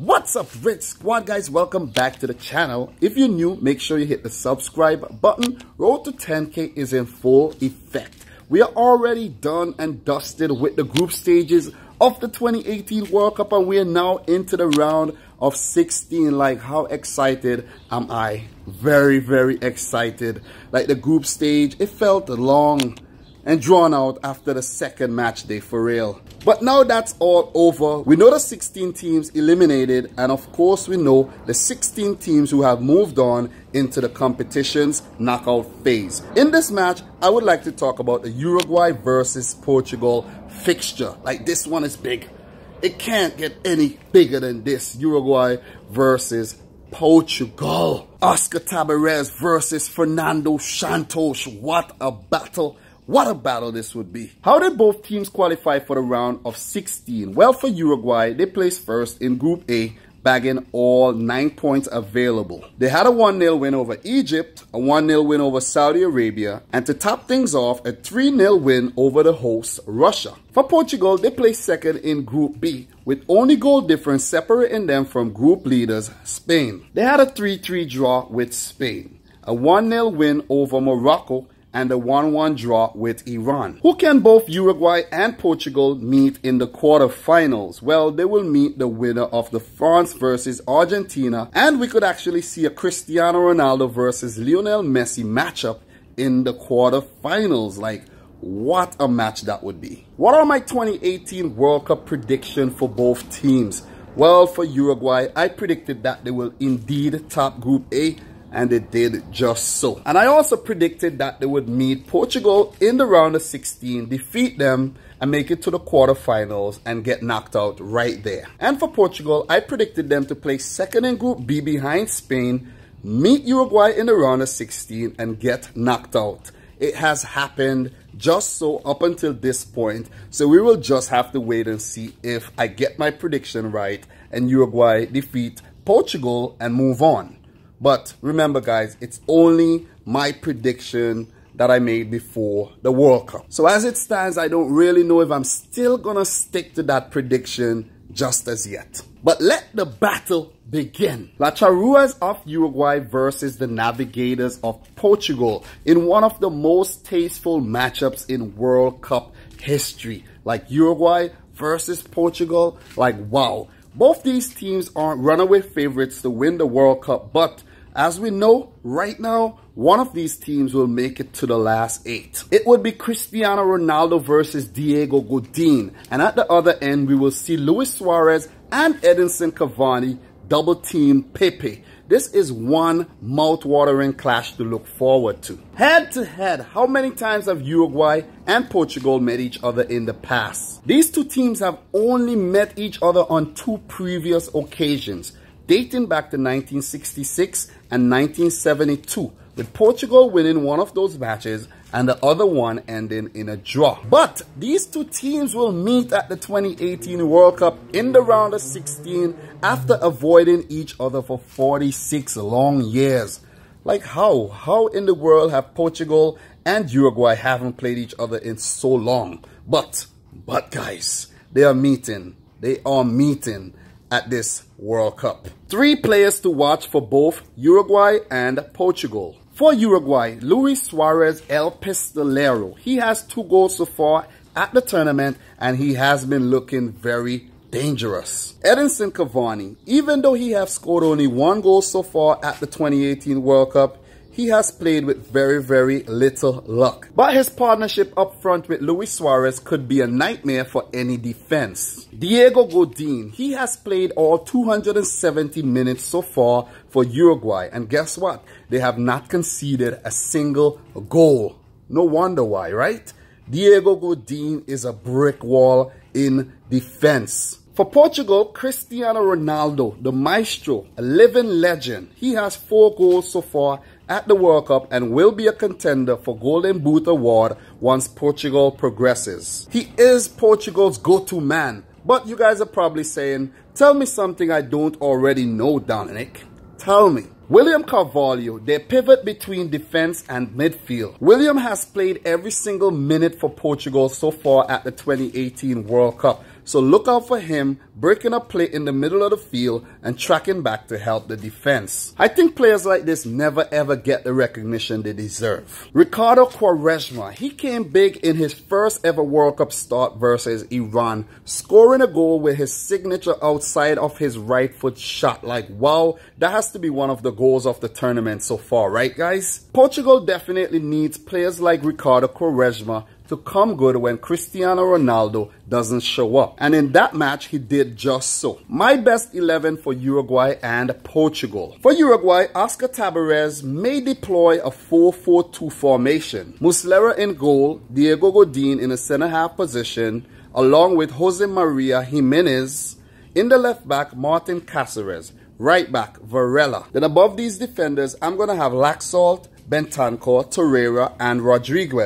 What's up, Red Squad guys? Welcome back to the channel. If you're new, make sure you hit the subscribe button. Road to 10K is in full effect. We are already done and dusted with the group stages of the 2018 World Cup, and we are now into the round of 16. Like, how excited am I? Very, very excited. Like, the group stage, it felt long and drawn out after the second match day, for real. But now that's all over. We know the 16 teams eliminated, and of course we know the 16 teams who have moved on into the competition's knockout phase. In this match, I would like to talk about the Uruguay versus Portugal fixture. Like, this one is big. It can't get any bigger than this. Uruguay versus Portugal. Oscar Tabarez versus Fernando Santos. What a battle. What a battle this would be. How did both teams qualify for the round of 16? Well, for Uruguay, they placed first in Group A, bagging all 9 points available. They had a 1-0 win over Egypt, a 1-0 win over Saudi Arabia, and to top things off, a 3-0 win over the host, Russia. For Portugal, they placed second in Group B, with only goal difference separating them from group leaders, Spain. They had a 3-3 draw with Spain, a 1-0 win over Morocco, and a 1-1 draw with Iran. Who can both Uruguay and Portugal meet in the quarterfinals? Well, they will meet the winner of the France versus Argentina, and we could actually see a Cristiano Ronaldo versus Lionel Messi matchup in the quarterfinals. Like, what a match that would be. What are my 2018 World Cup predictions for both teams? Well, for Uruguay, I predicted that they will indeed top Group A, and they did just so. And I also predicted that they would meet Portugal in the round of 16, defeat them, and make it to the quarterfinals and get knocked out right there. And for Portugal, I predicted them to place second in Group B behind Spain, meet Uruguay in the round of 16, and get knocked out. It has happened just so up until this point, so we will just have to wait and see if I get my prediction right and Uruguay defeat Portugal and move on. But remember, guys, it's only my prediction that I made before the World Cup. So as it stands, I don't really know if I'm still gonna stick to that prediction just as yet. But let the battle begin. La Charruas of Uruguay versus the Navigators of Portugal in one of the most tasteful matchups in World Cup history. Like, Uruguay versus Portugal, like, wow. Both these teams aren't runaway favorites to win the World Cup, but as we know, right now, one of these teams will make it to the last 8. It would be Cristiano Ronaldo versus Diego Godin. And at the other end, we will see Luis Suarez and Edinson Cavani double team Pepe. This is one mouth-watering clash to look forward to. Head to head, how many times have Uruguay and Portugal met each other in the past? These two teams have only met each other on 2 previous occasions, dating back to 1966 and 1972, with Portugal winning one of those matches and the other one ending in a draw. But these two teams will meet at the 2018 World Cup in the round of 16 after avoiding each other for 46 long years. Like, how in the world have Portugal and Uruguay haven't played each other in so long? But guys, they are meeting at this World Cup. 3 players to watch for both Uruguay and Portugal. For Uruguay, Luis Suarez El Pistolero. He has 2 goals so far at the tournament, and he has been looking very dangerous. Edinson Cavani, even though he has scored only 1 goal so far at the 2018 World Cup, he has played with very, very little luck. But his partnership up front with Luis Suarez could be a nightmare for any defense. Diego Godin, he has played all 270 minutes so far for Uruguay. And guess what? They have not conceded a single goal. No wonder why, right? Diego Godin is a brick wall in defense. For Portugal, Cristiano Ronaldo, the maestro, a living legend. He has 4 goals so far at the World Cup and will be a contender for Golden Boot Award once Portugal progresses. He is Portugal's go-to man. But you guys are probably saying, tell me something I don't already know, Dominic. Tell me. William Carvalho, they pivot between defense and midfield. William has played every single minute for Portugal so far at the 2018 World Cup. so look out for him breaking a play in the middle of the field and tracking back to help the defense. I think players like this never ever get the recognition they deserve. Ricardo Quaresma, he came big in his first ever World Cup start versus Iran, scoring a goal with his signature outside of his right foot shot. Like, wow, that has to be one of the goals of the tournament so far, right guys? Portugal definitely needs players like Ricardo Quaresma to come good when Cristiano Ronaldo doesn't show up. And in that match, he did just so. My best 11 for Uruguay and Portugal. For Uruguay, Oscar Tabarez may deploy a 4-4-2 formation. Muslera in goal, Diego Godin in a center-half position, along with Jose Maria Gimenez. In the left back, Martin Caceres. Right back, Varela. Then above these defenders, I'm going to have Laxalt, Bentancur, Torreira, and Rodrigo.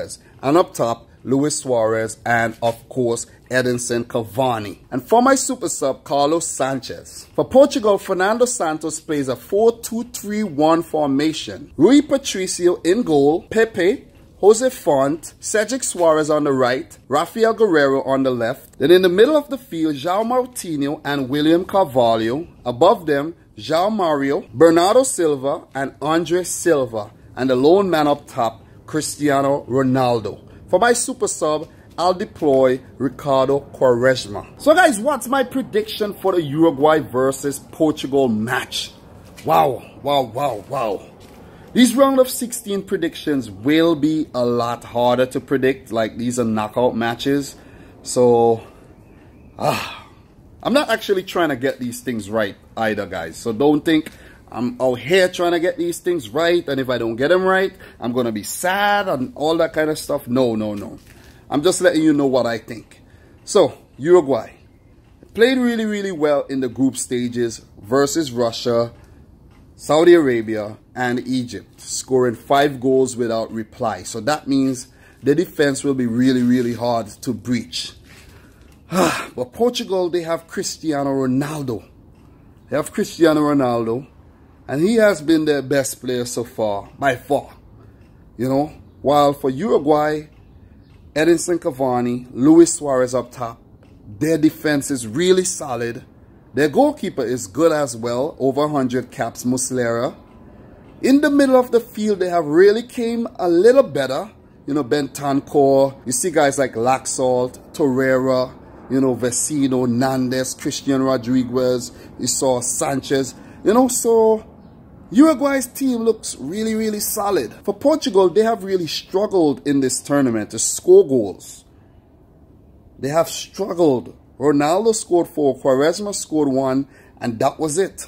And up top, Luis Suarez, and of course, Edinson Cavani. And for my super sub, Carlos Sanchez. For Portugal, Fernando Santos plays a 4-2-3-1 formation. Rui Patricio in goal, Pepe, Jose Font, Cedric Suarez on the right, Rafael Guerreiro on the left. Then in the middle of the field, João Moutinho and William Carvalho. Above them, João Mario, Bernardo Silva, and Andre Silva. And the lone man up top, Cristiano Ronaldo. For my super sub, I'll deploy Ricardo Quaresma. So guys, what's my prediction for the Uruguay versus Portugal match? Wow. These round of 16 predictions will be a lot harder to predict. Like, these are knockout matches. So, I'm not actually trying to get these things right either, guys. So don't think I'm out here trying to get these things right, and if I don't get them right, I'm going to be sad and all that kind of stuff. No. I'm just letting you know what I think. So, Uruguay played really well in the group stages versus Russia, Saudi Arabia, and Egypt, scoring 5 goals without reply. So that means the defense will be really hard to breach. But Portugal, they have Cristiano Ronaldo. And he has been their best player so far, by far. You know, while for Uruguay, Edinson Cavani, Luis Suarez up top, their defense is really solid. Their goalkeeper is good as well, over 100 caps, Muslera. In the middle of the field, they have really came a little better. You know, Bentancur, you see guys like Laxalt, Torreira, you know, Vecino, Nandez, Christian Rodriguez, you saw Sanchez. You know, so Uruguay's team looks really solid. For Portugal, they have really struggled in this tournament to score goals. They have struggled. Ronaldo scored 4, Quaresma scored 1, and that was it.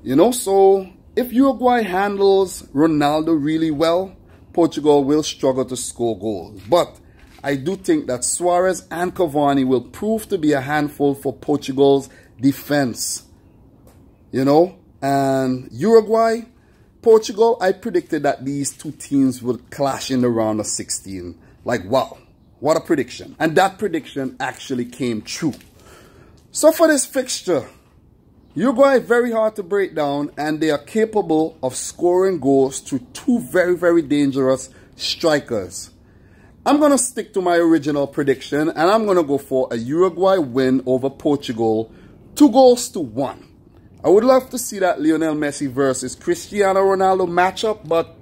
You know, so if Uruguay handles Ronaldo really well, Portugal will struggle to score goals. But I do think that Suarez and Cavani will prove to be a handful for Portugal's defense. You know, and Uruguay, Portugal, I predicted that these two teams would clash in the round of 16. Like, wow, what a prediction. And that prediction actually came true. So for this fixture, Uruguay very hard to break down, and they are capable of scoring goals through 2 very dangerous strikers. I'm going to stick to my original prediction, and I'm going to go for a Uruguay win over Portugal, 2-1. I would love to see that Lionel Messi versus Cristiano Ronaldo matchup, but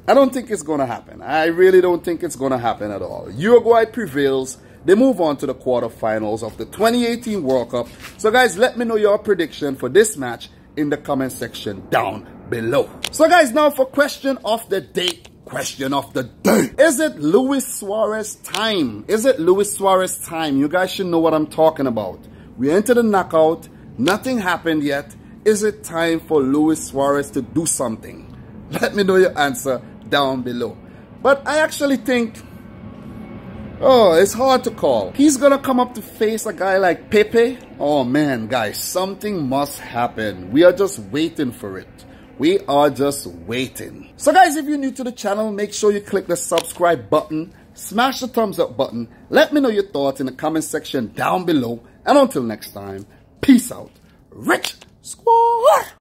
I don't think it's going to happen. I really don't think it's going to happen at all. Uruguay prevails. They move on to the quarterfinals of the 2018 World Cup. So guys, let me know your prediction for this match in the comment section down below. So guys, now for question of the day. Is it Luis Suarez time? Is it Luis Suarez time? You guys should know what I'm talking about. We entered the knockout. Nothing happened yet. Is it time for Luis Suarez to do something? Let me know your answer down below. But I actually think, it's hard to call. He's gonna come up to face a guy like Pepe. Oh man, guys, something must happen. We are just waiting for it. We are just waiting. So guys, if you're new to the channel, make sure you click the subscribe button, smash the thumbs up button. Let me know your thoughts in the comment section down below. And until next time, peace out. Rich Squad!